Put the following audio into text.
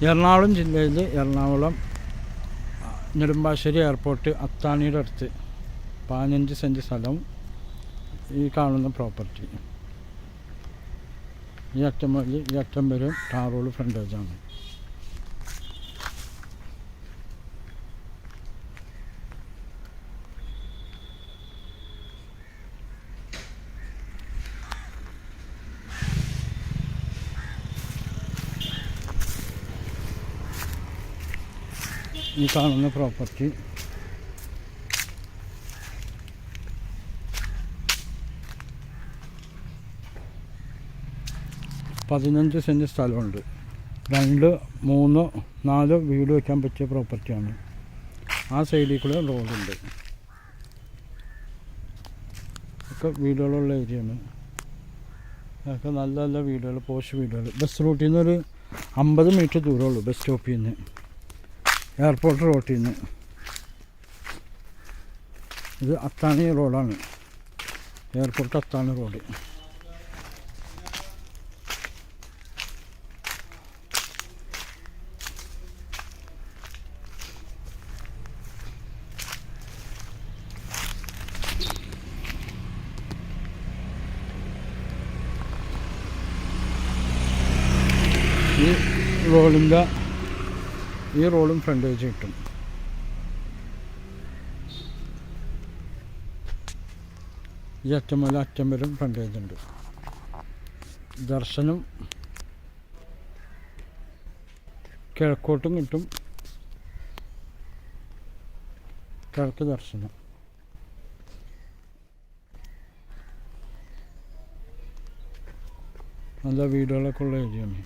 എറണാകുളം ജില്ലയിൽ എറണാകുളം നെടുമ്പാശ്ശേരി എയർപോർട്ട് അത്താണിയുടെ അടുത്ത് 15 സെൻറ്റ് സ്ഥലവും ഈ കാണുന്ന പ്രോപ്പർട്ടി. ഈ അറ്റം മുതൽ ഈ അറ്റം വരെ ടാർ റോഡ് ഫ്രണ്ടേജാണ്. ഈ കാണുന്ന പ്രോപ്പർട്ടി പതിനഞ്ച് സെൻറ്റ് സ്ഥലമുണ്ട്. 2, 3, 4 വീട് വയ്ക്കാൻ പറ്റിയ പ്രോപ്പർട്ടിയാണ്. ആ സൈഡിൽ കൂടെ റോഡുണ്ട്. ഒക്കെ വീടുകളുള്ള ഏരിയയാണ്. അതൊക്കെ നല്ല നല്ല വീടുകൾ, പോസ്റ്റ് വീടുകൾ. ബസ് റൂട്ടിൽ നിന്ന് ഒരു 50 മീറ്റർ ദൂരമുള്ളൂ. ബസ് സ്റ്റോപ്പിൽ നിന്ന്, എയർപോർട്ട് റോട്ടിൽ നിന്ന്. ഇത് അത്താണി റോഡാണ്, എയർപോർട്ട് അത്താണി റോഡ്. ഈ റോഡും ഫ്രണ്ടേജ് കിട്ടും. ഈ അറ്റം മുതൽ അറ്റം വരും ഫ്രണ്ടേജ് ഉണ്ട്. ദർശനം കിഴക്കോട്ടും കിട്ടും, കിഴക്ക് ദർശനം. നല്ല വീടുകളൊക്കെ ഉള്ള ഏരിയയാണ്.